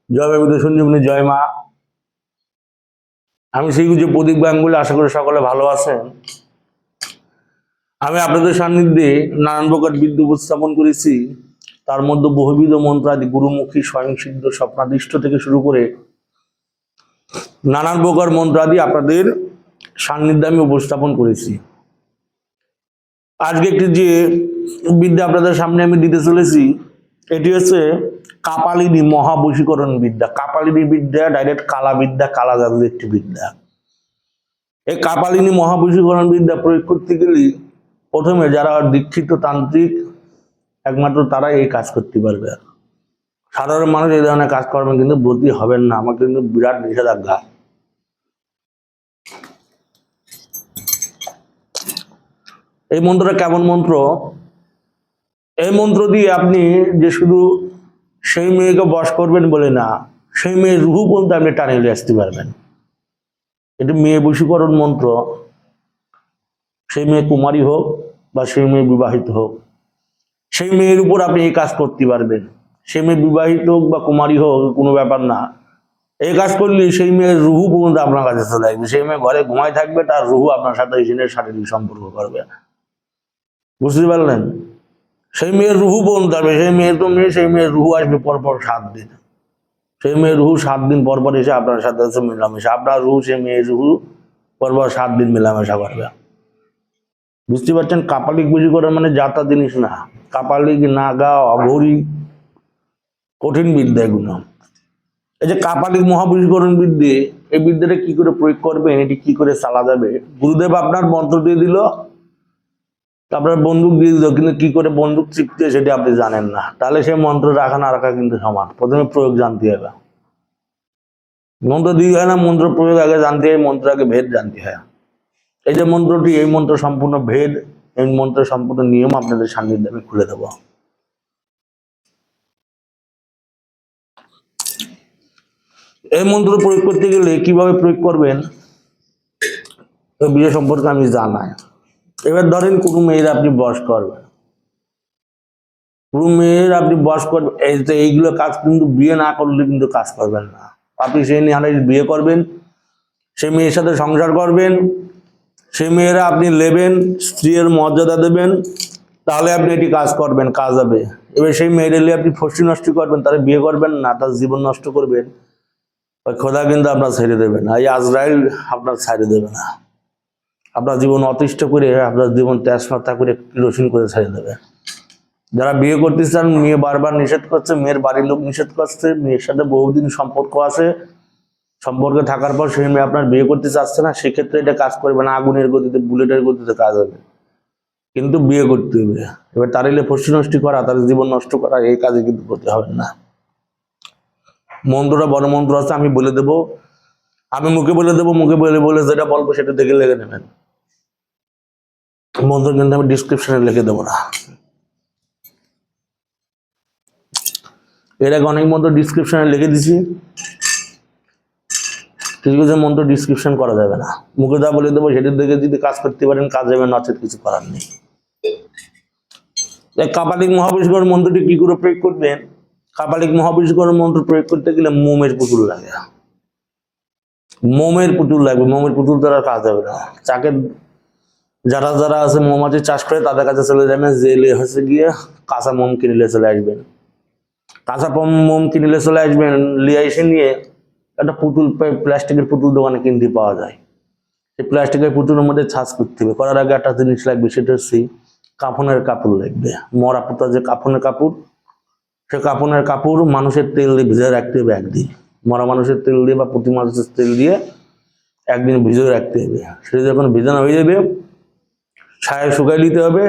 জয় বাবুদ সঞ্জীবনী, জয় মা। আমি সেই যে প্রদীপ গাঙ্গুলি, আশা করি সকলে ভালো আছেন। আমি আপনাদের সান্নিধ্যে নানান প্রকার বিদ্যা উপস্থাপন করেছি। তার মধ্যে বহুবিধ মন্ত্রাদি, গুরুমুখী, স্বয়ংসিদ্ধ, স্বপ্নাদিষ্ট থেকে শুরু করে নানান প্রকার মন্ত্রাদি আপনাদের সান্নিধ্যে আমি উপস্থাপন করেছি। আজকে একটি যে বিদ্যা আপনাদের সামনে আমি দিতে চলেছি, এটি হচ্ছে কাপালিনী মহাবশীকরণ বিদ্যা। কাপালিনী বিদ্যা ডাইরেক্ট কালা বিদ্যা, কালা জাদুর একটি বিদ্যা। এই কাপালিনী মহাবশীকরণ বিদ্যা প্রয়োগ করতে গেলে প্রথমে যারা দীক্ষিত তান্ত্রিক একমাত্র তারা এই কাজ করতে পারবে। সাধারণ মানুষ এই ধরনের কাজ করবেন কিন্তু ব্রতী হবেন না, আমার কিন্তু বিরাট নিষেধাজ্ঞা। এই মন্ত্রটা কেমন মন্ত্র? এই মন্ত্র দিয়ে আপনি যে শুধু সেই মেয়েকে বশ করবেন বলে না, সেই মেয়ের রুহু পর্যন্ত আপনি টানে নিয়ে আসতে পারবেন। এটি মেয়ে বশীকরণ মন্ত্র। সেই মেয়ে কুমারী হোক বা সেই মেয়ে বিবাহিত হোক, সেই মেয়ের উপর আপনি এই কাজ করতে পারবেন। সেই মেয়ে বিবাহিত হোক বা কুমারী হোক, কোনো ব্যাপার না। এই কাজ করলে সেই মেয়ের রুহু পর্যন্ত আপনার কাছে চলে আসবে। সেই মেয়ে ঘরে ঘুমায় থাকবে, তার রুহু আপনার সাথে শারীরিক সম্পর্ক করবে। বুঝতে পারলেন? সেই মেয়ের রুহু পর্যন্ত আসবে। সেই মেয়ের তো মেয়ে, সেই মেয়ের রুহু আসবে পরপর 7 দিন। সেই মেয়ের রুহু 7 দিন পরপর এসে আপনার সাথে মেলামেশা। আপনার রুহু সেই মেয়ের রুহু পরপর 7 দিন মেলামেশা করবে। বুঝতে পারছেন? কাপালিক বশীকরণ মানে যাতা জিনিস না। কাপালিক, নাগা, অঘরী, কঠিন বিদ্যা এগুলো। এই যে কাপালিক মহাবশীকরণ বিদ্যে, এই বিদ্যাটা কি করে প্রয়োগ করবেন, এটি কি করে চালা যাবে? গুরুদেব আপনার মন্ত্র দিয়ে দিল, আপনার বন্দুক দিয়ে দিল, কিন্তু কি করে বন্দুক চিপতে সেটি আপনি জানেন না। তাহলে সেই মন্ত্র রাখা না রাখা কিন্তু সমান। প্রথমে প্রয়োগ জানতে হবে। মন্ত্র দিয়ে হয় না, মন্ত্র প্রয়োগ আগে জানতে হয়, মন্ত্র আগে ভেদ জানতে হয়। এই যে মন্ত্রটি, এই মন্ত্র সম্পূর্ণ ভেদ, এই মন্ত্রের সম্পূর্ণ নিয়ম আপনাদের সান্নিধ্যে আমি খুলে দেব। এই মন্ত্র প্রয়োগ করতে গেলে কিভাবে প্রয়োগ করবেন এই বিষয় সম্পর্কে আমি জানাই। এবার ধরেন কোনো মেয়ের আপনি বশ করবেন, কোনো মেয়ের আপনি বশ করবেন, এইগুলো কাজ কিন্তু বিয়ে না করলে কিন্তু কাজ করবেন না। আপনি সেই নিয়ে বিয়ে করবেন, সেই মেয়ের সাথে সংসার করবেন, সেই মেয়েরা আপনি নেবেন, স্ত্রীর মর্যাদা দেবেন, তাহলে আপনি এটি কাজ করবেন, কাজ হবে। এবার সেই মেয়ের এলে আপনি ফষ্টি নষ্ট করবেন, তারা বিয়ে করবেন না, তার জীবন নষ্ট করবেন, ওই খোদা কিন্তু আপনার ছেড়ে দেবে না, এই আজরাইল আপনার ছেড়ে দেবে না। আপনার জীবন অতিষ্ঠ করে, আপনার জীবন তেজনতা করে, কিরোসিন করে ছেড়ে দেবে। যারা বিয়ে করতে চান, মেয়ে বারবার নিষেধ করছে, মেয়ের বাড়ির লোক নিষেধ করছে, মেয়ের সাথে বহুদিন সম্পর্ক আছে, সম্পর্কে থাকার পর সেই মেয়ে আপনার বিয়ে করতে চাচ্ছে না, সেক্ষেত্রে এটা কাজ করবে না। আগুনের গতিতে, বুলেটের গতিতে কাজ হবে, কিন্তু বিয়ে করতে হবে। এবার তার এলে ফষ্টি নষ্টি করা, তার জীবন নষ্ট করা, এই কাজে কিন্তু করতে হবে না। মন্ত্রটা বড় মন্ত্র আছে, আমি বলে দেবো, আমি মুখে বলে দেবো, মুখে বলে বলে যেটা বলবো সেটা দেখে লেগে নেবেন। মন্ত্র কিন্তু আমি ডিসক্রিপশনে লিখে দেবো না। এর আগে অনেক মন্ত্র ডিসক্রিপশনে লিখে দিছি, কিছু কিছু মন্ত্র ডিসক্রিপশন করা যাবে না। মুখে যা বলে দেবো সেটা দেখে যদি কাজ করতে পারেন কাজ যাবে, নচেত কিছু করার নেই। কাপালিক মহাবশীকরণ মন্ত্রটি কি করে প্রয়োগ করবেন? কাপালিক মহাবশীকরণ মন্ত্র প্রয়োগ করতে গেলে মোমের পুতুল লাগে। মোমের পুতুল লাগবে, মোমের পুতুল দ্বারা কাজ হবে না। চাকে যারা যারা আছে মৌমাছি চাষ করে, তাদের কাছে চলে যাবেন, জেলে হচ্ছে গিয়ে কাঁচা মোম কিনলে চলে আসবেন। কাঁচা মোম কিনলে চলে আসবেন, লিয়ে এসে নিয়ে একটা পুতুল, প্লাস্টিকের পুতুল দোকানে কিনতে পাওয়া যায়। সেই প্লাস্টিকের পুতুলের মধ্যে ছাঁচ করতে হবে। করার আগে একটা জিনিস লাগবে, সেটা হচ্ছে কাফনের কাপড় লাগবে। মরা পুতা যে কাফনের কাপড়, সে কাফনের কাপড় মানুষের তেল দিয়ে ভিজে রাখতে হবে একদিন। মরা মানুষের তেল দিয়ে বা পুঁটি মানুষের তেল দিয়ে একদিন ভিজে রাখতে হবে। সেটা যখন ভিজানো হয়ে যাবে, ছায়া শুকাই দিতে হবে,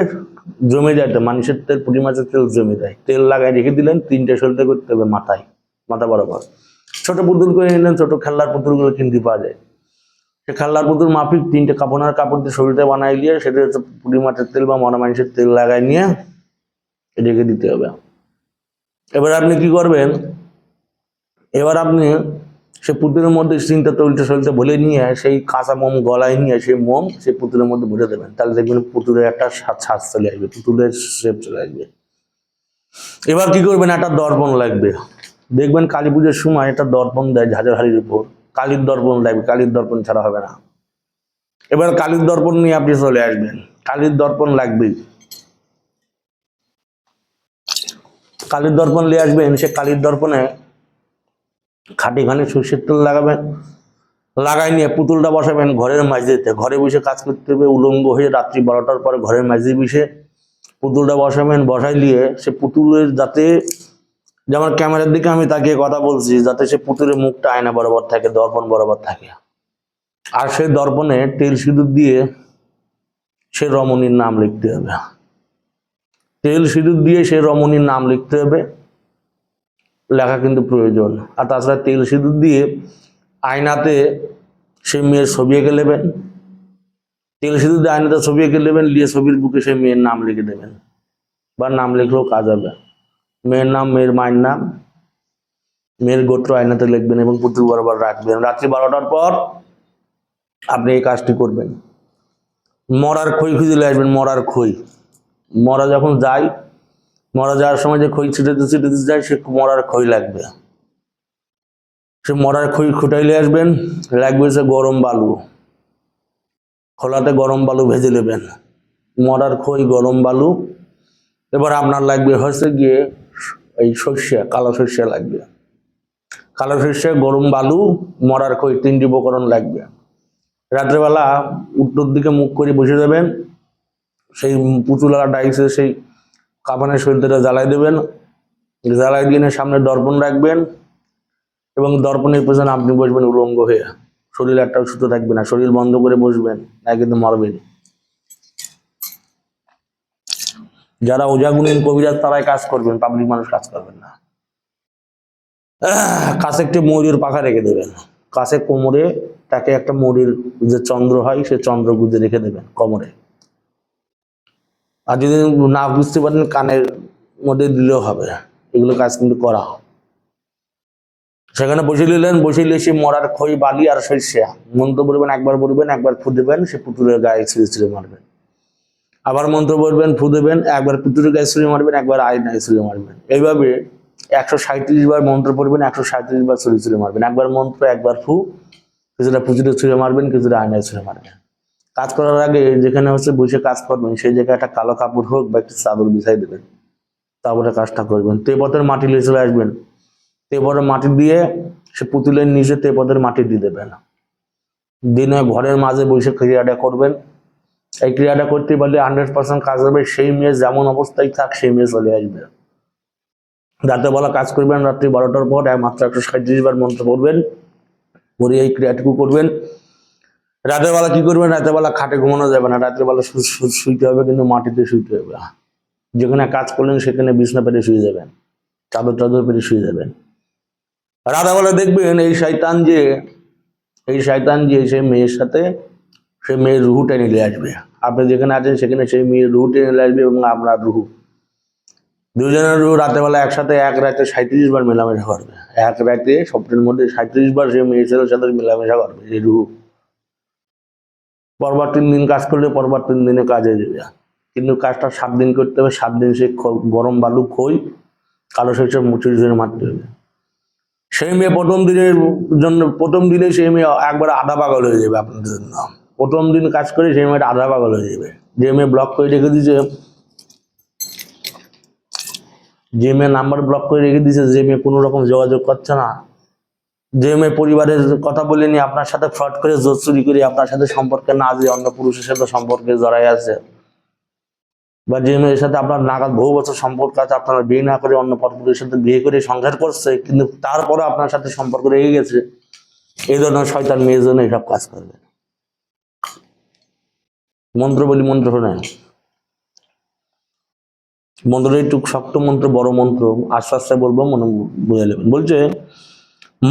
জমে যায়। তো মানুষের তেল, পুঁটি মাছের তেল জমে যায়। তেল লাগাই রেখে দিলেন, 3টে সলতে করতে হবে মাথায়, মাথা বরাবর। ছোট পুতুল করে নিলেন, ছোট খেলনার পুতুলগুলো কিনতে পাওয়া যায়। সে খেলনার পুতুল মাফিক 3টে কাপড়ের কাপড় দিয়ে শরীরটা বানাই দিয়ে, সেটা হচ্ছে পুঁটি মাছের তেল বা মরা মানুষের তেল লাগাই নিয়ে রেখে দিতে হবে। এবার আপনি কি করবেন? এবার আপনি সে পুতুলের মধ্যে 3টে তৈলটা সলতে ভরে নিয়ে, সেই কাঁচা মোম গলায় নিয়ে সেই মোম সেই পুতুলের মধ্যে ভরে দেবেন। তাহলে দেখবেন পুতুলের একটা ছাঁচ চলে আসবে, পুতুলের শেপ চলে আসবে। এবার কি করবেন? একটা দর্পণ লাগবে। দেখবেন কালী পুজোর সময় একটা দর্পণ দেয় ঝাঁঝরহাড়ির উপর, কালীর দর্পণ লাগবে, কালীর দর্পণ ছাড়া হবে না। এবার কালীর দর্পণ নিয়ে আপনি চলে আসবেন, কালীর দর্পণ লাগবেই। কালীর দর্পণ নিয়ে আসবেন, সে কালীর দর্পণে খাটিখানি সর্ষের তেল লাগাবেন, লাগাই নিয়ে পুতুলটা বসাবেন ঘরের মাঝেতে, ঘরে বসে কাজ করতে হবে উলঙ্গ হয়ে, রাত্রি 12টার পরে ঘরের মাঝে বসে পুতুলটা বসাবেন। বসাই দিয়ে সে পুতুলের যাতে, যেমন ক্যামেরার দিকে আমি তাকিয়ে কথা বলছি, যাতে সে পুতুলের মুখটা আয়না বরাবর থাকে, দর্পণ বরাবর থাকে। আর সেই দর্পণে তেল সিঁদুর দিয়ে সে রমণীর নাম লিখতে হবে, তেল সিঁদুর দিয়ে সে রমণীর নাম লিখতে হবে, লেখা কিন্তু প্রয়োজন। আর তাছাড়া তেল সিঁদুর দিয়ে আয়নাতে সে মেয়ের ছবি এঁকে নেবেন, তেল সিঁদুর দিয়ে আয়নাতে ছবি এঁকে নেবেন, নিয়ে ছবির বুকে সে মেয়ের নাম লিখে দেবেন, বা নাম লিখলেও কাজ হবে। মেয়ের নাম, মেয়ের মায়ের নাম, মেয়ের গোত্র আয়নাতে লিখবেন এবং পুতুল বরাবর রাখবেন। রাত্রি 12টার পর আপনি এই কাজটি করবেন। মরার খই খুঁজে আসবেন, মরার খই। মরা যখন যায়, মরা যাওয়ার সময় যে খই ছিটাতে ছিটাতে যায়, সে মরার খই লাগবে। সে মরার খই খুঁটাইলে আসবেন, লাগবে সে গরম বালু, খোলাতে গরম বালু ভেজে নেবেন, মরার খই, গরম বালু। এবার আপনার লাগবে হচ্ছে গিয়ে এই সর্ষে, কালো সর্ষে লাগবে, কালো সর্ষে, গরম বালু, মরার খই, 3টি উপকরণ লাগবে। রাত্রেবেলা উত্তর দিকে মুখ করে বসে যাবেন, সেই পুতুলা ডাইসে সেই কাফনের শরীরটা জ্বালাই দেবেন, জ্বালাই দিয়ে সামনে দর্পণ রাখবেন এবং দর্পণের পেছনে আপনি বসবেন উলঙ্গ হয়ে, শরীর একটাও সুতো থাকবে না, শরীর বন্ধ করে বসবেন, না কিন্তু মরবেন। যারা ওঝাগুণীন কবিরাজ তারাই কাজ করবেন, পাবলিক মানুষ কাজ করবেন না। কাছে একটি ময়ূরের পাখা রেখে দেবেন, কাছে কোমরে তাকে একটা ময়ূরের যে চন্দ্র হয় সে চন্দ্র গুঁজে রেখে দেবেন কোমরে। আর যদি না বুঝতে পারেন কানের মধ্যে দিলেও হবে, এগুলো কাজ কিন্তু করা। সেখানে বসে নিলেন, বসে নিলে সে মরার খই, বালি আর সরিষা মন্ত্র বলবেন, একবার বলবেন, একবার ফু দেবেন, সে পুতুলের গায়ে ছিঁড়ে ছিঁড়ে মারবেন। আবার মন্ত্র বলবেন, ফু দেবেন, একবার পুতুলের গায়ে ছুঁড়ে মারবেন, একবার আয়নায় ছুঁড়ে মারবেন। এইভাবে 137 বার মন্ত্র পড়বেন, 137 বার ছুঁড়ে ছুঁড়ে মারবেন। একবার মন্ত্র, একবার ফু, কিছুটা পুতুলে ছুঁড়ে মারবেন, কিছুটা আয়নায় ছুঁড়ে মারবেন। কাজ করার আগে যেখানে হচ্ছে বসে কাজ করবেন সেই জায়গায় একটা কালো কাপড় হোক বা একটা চাদর বিছাই দেবেন, তারপরে কাজটা করবেন। তেপথের মাটি নিয়ে চলে আসবেন, তেপথের মাটি দিয়ে সে পুতুলের নিচে তেপথের মাটি দিয়ে দেবেন। দিনে ঘরের মাঝে বসে ক্রিয়াটা করবেন। এই ক্রিয়াটা করতে পারলে 100% কাজ হবে। সেই মেয়ে যেমন অবস্থায় থাক, সেই মেয়ে চলে আসবে। রাত্রেবেলা কাজ করবেন, রাত্রি 12টার পর মাত্র 137 বার মন্ত্র পড়বেন, পরে এই ক্রিয়াটুকু করবেন। রাতের বেলা কি করবেন? রাতের বেলা খাটে ঘুমানো যাবে না, রাতের বেলা শুইতে হবে, কিন্তু মাটিতে শুইতে হবে। যেখানে কাজ করলেন সেখানে বিছনা পেতে শুয়ে যাবেন, চাদর চাদর পেতে শুয়ে যাবেন। রাতের বেলা দেখবেন এই শয়তান যে সেই মেয়ের সাথে, সেই মেয়ের রুহু টেনে নিয়ে আসবে। আপনি যেখানে আছেন সেখানে সেই মেয়ের রুহু টেনে নিয়ে আসবে এবং আপনার রুহু, দুজনের রুহু রাতের বেলা একসাথে এক রাতে 37 বার মেলামেশা করবে। এক রাতে স্বপ্নের মধ্যে 37 বার সেই মেয়ের ছেলের সাথে মেলামেশা করবে এই রুহু। পরবার 3 দিন কাজ করলে পরবার 3 দিনে কাজ হয়ে যাবে, কিন্তু কাজটা 7 দিন করতে হবে। 7 দিন সে গরম বালু, খই, কালো সরষে মুচুরি ধরে মারতে হবে। সেই মেয়ে প্রথম দিনে সেই মেয়ে একবার আধা পাগল হয়ে যাবে আপনাদের জন্য। প্রথম দিন কাজ করে সেই মেয়েটা আধা পাগল হয়ে যাবে। যে মেয়ে ব্লক করে রেখে দিয়েছে, যে মেয়ে নাম্বার ব্লক করে রেখে দিয়েছে, যে মেয়ে কোনো রকম যোগাযোগ করছে না, যে মেয়ে পরিবারের কথা বলেনি, আপনার সাথে ফ্রড করে, জোর চুরি করে আপনার সাথে সম্পর্কে না যে অন্য পুরুষের সাথে সম্পর্কে জড়াই আছে, বা যে মেয়ের সাথে আপনার নাগাদ বহু বছর সম্পর্ক আছে, আপনারা বিয়ে না করে অন্য পরপুরুষের সাথে বিয়ে করে সংসার করছে, কিন্তু তারপরে আপনার সাথে সম্পর্ক রেগে গেছে, এই ধরনের শয়তান মেয়ের জন্য এসব কাজ করবে। মন্ত্র বলি, মন্ত্র শোনেন। মন্ত্রটা একটু শক্ত মন্ত্র, বড় মন্ত্র, আস্তে আস্তে বলবো, মনে বুঝে নেবেন। বলছে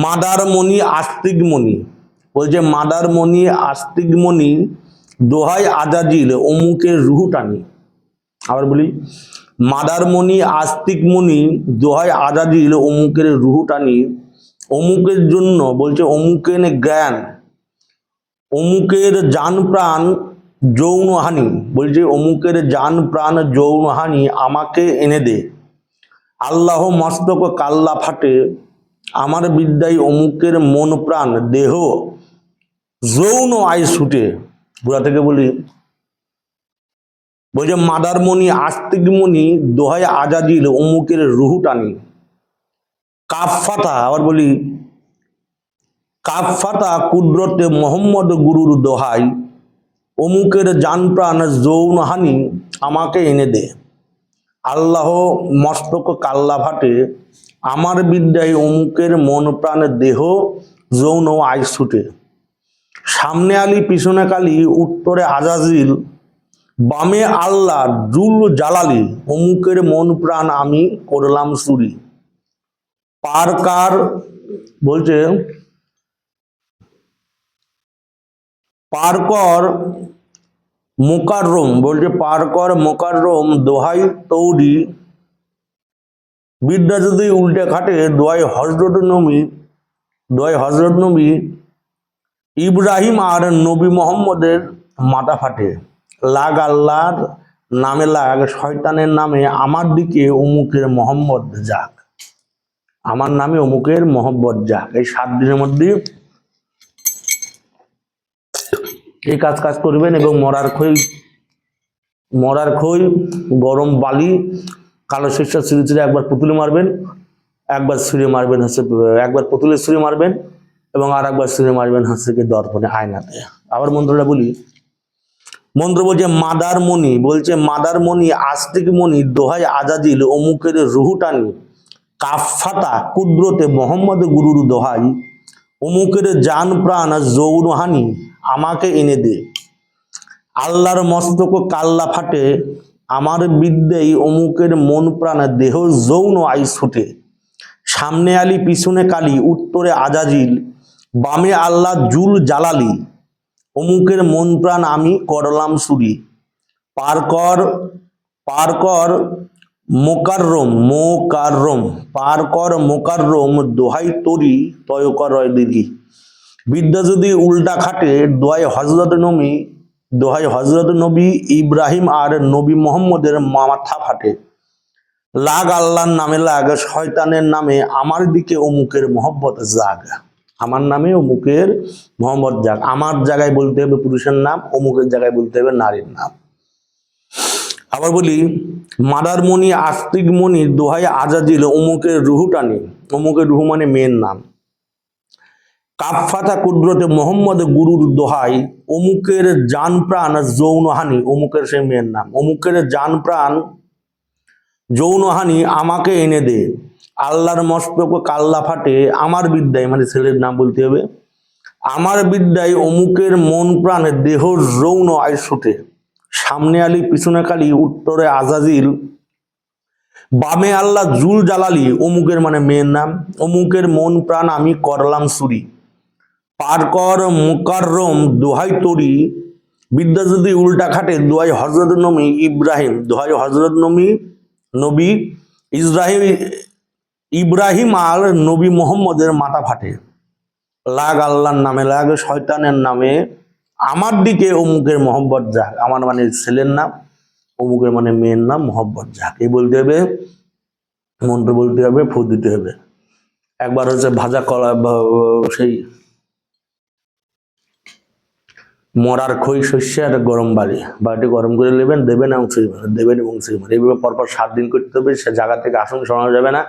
মাদার মণি আস্তিক মণি, বলছে মাদার মণি আস্তিক মণি, দোহাই আজাজিল অমুকের রুহু টানি। আবার বলি, মাদার মণি আস্তিক মণি, দোহাই আজাজিল অমুকের রুহু টানি। অমুকের জন্য, বলছে অমুকের জ্ঞান, অমুকের জান প্রাণ যৌনহানি, বলছে অমুকের জান প্রাণ যৌনহানি আমাকে এনে দে। আল্লাহ মস্তক কাল্লা ফাটে আমার বিদ্যায় অমুকের মন প্রাণ দেহ যৌন আয় ছুটে। গোড়া থেকে বলি, বলছে মাদারমণি আস্তিকমণি দোহাই আজাদিল অমুকের রুহু টানি। কাফাতা, আবার বলি কাফাতা কুদরতে মোহাম্মদ গুরুর দোহাই অমুকের জান প্রাণ যৌন হানি আমাকে এনে দে। আল্লাহ মস্তক কাল্লা ফাটে আমার বিদ্যায় অমুকের মন প্রাণ দেহ যৌন আয় ছুটে। সামনে আলী পিছনে কালী উত্তরে আজাজিল বামে আল্লাহ জুল জালালি অমুকের মন প্রাণ আমি করলাম চুরি। পারকার বলছে পারকর মোকাররম, বলছে পারকর মোকাররম দোহাই তৌরি বিদ্যা যদি উল্টে খাটে দোহাই হজরত নবী ইব্রাহিম আর নবী মোহাম্মদের মাথা ফাটে। লাগ আল্লাহর নামে লাগ শয়তানের নামে আমার দিকে অমুকের মোহাম্মদ যাক। আমার নামে অমুকের মোহাম্মদ যাক। এই 7 দিনের মধ্যে এই কাজ করবেন এবং মরার খই গরম বালি কালো শস্য ছিঁড়ে একবার পুতুলে মারবেন, একবার ছুঁড়ে মারবেন হচ্ছে একবার পুতুলে ছুঁড়ে মারবেন এবং আর একবার ছুঁড়ে মারবেন হচ্ছে কি দর্পণে আয়নাতে। আবার মন্ত্রটা বলি, মন্ত্র বলছে মাদারমণি, বলছে মাদারমণি আস্তিক মণি দোহাই আজাদিল অমুকের রুহু টানি। কাফাতা কুদরতে মোহাম্মদ গুরুর দোহাই অমুকের জান প্রাণ যৌন হানি আমাকে এনে দে। আল্লাহর মস্তক কাল্লা ফাটে আমার বিদ্যায় অমুকের মন প্রাণ দেহ যৌন আই ছুটে। সামনে আলী পিছনে কালী উত্তরে আজাজিল বামে আল্লাহ জুল জালালি অমুকের মন প্রাণ আমি করলাম চুরি। পারকর মোকাররম দোহাই তরি তয়কর দিঘি। বিদ্যা যদি উল্টা খাটে দোহাই হজরত নবী ইব্রাহিম আর নবী মোহাম্মদের মাথা ফাটে। লাগ আল্লাহর নামে লাগ শয়তানের নামে আমার দিকে অমুকের মোহাম্মদ জাগ। আমার নামে অমুকের মোহাম্মদ জাগ। আমার জায়গায় বলতে হবে পুরুষের নাম, অমুকের জায়গায় বলতে হবে নারীর নাম। আবার বলি মাদারমণি আস্তিক মণি দোহাই আজাদিল অমুকের রুহু টানি। অমুকের রুহু মানে মেয়ের নাম। কাফাতা কুদরতে মোহাম্মদ গুরুর দোহাই অমুকের জান প্রাণ যৌনহানি। অমুকের সে মেয়ের নাম। অমুকের জান প্রাণ যৌনহানি আমাকে এনে দে। আল্লাহর মস্তক কাল্লা ফাটে আমার বিদ্যায়, মানে ছেলের নাম বলতে হবে, আমার বিদ্যায় অমুকের মন প্রাণ দেহ যৌন আয় ছুটে। সামনে আলী পিছনে কালী উত্তরে আজাজিল বামে আল্লাহ জুল জালালি অমুকের মানে মেয়ের নাম অমুকের মন প্রাণ আমি করলাম চুরি। পারকর মুকাররম দোহাই তরি বিদ্যা যদি উল্টা খাটে দোহাই হজরত নবী ইব্রাহিম, দোহাই হজরত নবী ইব্রাহিম আর নবী মোহাম্মদের মাথা ফাটে। লাগ আল্লাহর নামে লাগ শয়তানের নামে আমার দিকে অমুকের মোহাম্মদ যাক। আমার মানে ছেলের নাম, অমুকের মানে মেয়ের নাম মোহাম্মদ যাক। এই বলতে হবে, মন্ত্র বলতে হবে, ফু দিতে হবে। একবার হচ্ছে ভাজা কলা সেই মরার খই শস্য আর গরম বাড়িটি গরম করে নেবেন, দেবেন এবং ছুঁই মারেন, দেবেন এবং ছুঁই মারেন। এইভাবে পরপর 7 দিন করতে হবে। সে জায়গা থেকে আসন সরানো যাবে না।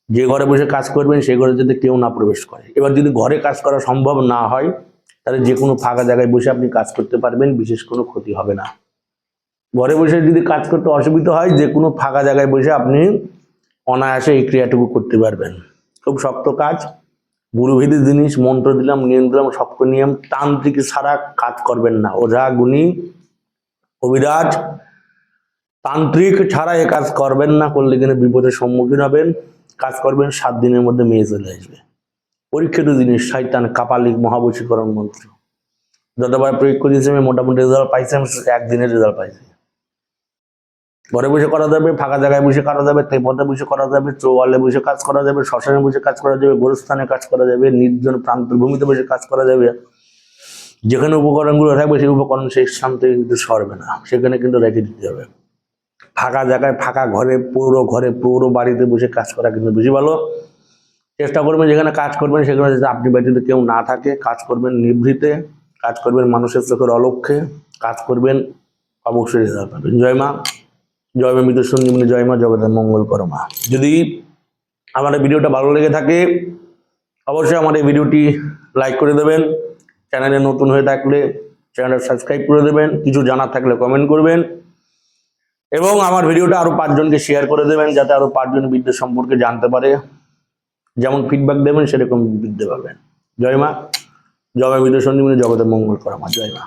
যে ঘরে বসে কাজ করবেন সেই ঘরে যদি কেউ না প্রবেশ করে। এবার যদি ঘরে কাজ করা সম্ভব না হয় তাহলে যে কোনো ফাঁকা জায়গায় বসে আপনি কাজ করতে পারবেন, বিশেষ কোনো ক্ষতি হবে না। ঘরে বসে যদি কাজ করতে অসুবিধা হয় যে কোনো ফাঁকা জায়গায় বসে আপনি অনায়াসে এই ক্রিয়াটুকু করতে পারবেন। খুব শক্ত কাজ, গুরুভেদী জিনিস, মন্ত্র দিলাম, নিয়ম দিলাম, শক্ত নিয়ম। তান্ত্রিক ছাড়া কাজ করবেন না। ওঝা গুণী কবিরাজ তান্ত্রিক ছাড়া এ কাজ করবেন না। করলে কিনা বিপদের সম্মুখীন হবেন। কাজ করবেন, 7 দিনের মধ্যে মেয়ে চলে আসবে। পরীক্ষিত জিনিস শয়তান কাপালিক মহাবশীকরণ মন্ত্র। যতবার প্রয়োগ করেছি আমি মোটামুটি রেজাল্ট পাইছি। আমি 1 দিনের রেজাল্ট পাইছি। ঘরে বসে করা যাবে, ফাঁকা জায়গায় বসে করা যাবে, পথে বসে করা যাবে, চৌওয়ালে বসে কাজ করা যাবে, শ্মশানে বসে কাজ করা যাবে, গোরস্থানে কাজ করা যাবে, নির্জন প্রান্ত ভূমিতে বসে কাজ করা যাবে। যেখানে উপকরণগুলো থাকবে সেই উপকরণ সেই স্থান থেকে কিন্তু সরবে না, সেখানে কিন্তু রেখে দিতে হবে। ফাঁকা জায়গায়, ফাঁকা ঘরে, পৌর বাড়িতে বসে কাজ করা কিন্তু বেশি ভালো। চেষ্টা করবেন যেখানে কাজ করবেন সেখানে যাতে আপনি ব্যতীত কেউ না থাকে। কাজ করবেন নিভৃতে, কাজ করবেন মানুষের চোখের অলক্ষ্যে, কাজ করবেন অবশ্যই রেজাল্ট পাবেন। জয় মা, জয় মা মৃত সঞ্জীবনী, জয় মা জগতের মঙ্গল করো মা। যদি আমার এই ভিডিওটা ভালো লেগে থাকে অবশ্যই আমার এই ভিডিওটি লাইক করে দেবেন। চ্যানেলে নতুন হয়ে থাকলে চ্যানেলটা সাবস্ক্রাইব করে দেবেন। কিছু জানার থাকলে কমেন্ট করবেন এবং আমার ভিডিওটা আরো 5 জনকে শেয়ার করে দেবেন যাতে আরো 5 জন বিদ্যা সম্পর্কে জানতে পারে। যেমন ফিডব্যাক দেবেন সেরকম বিদ্যা পাবেন। জয় মা, জয় মা মৃত সঞ্জীবনী, জগতের মঙ্গল করো মা। জয় মা।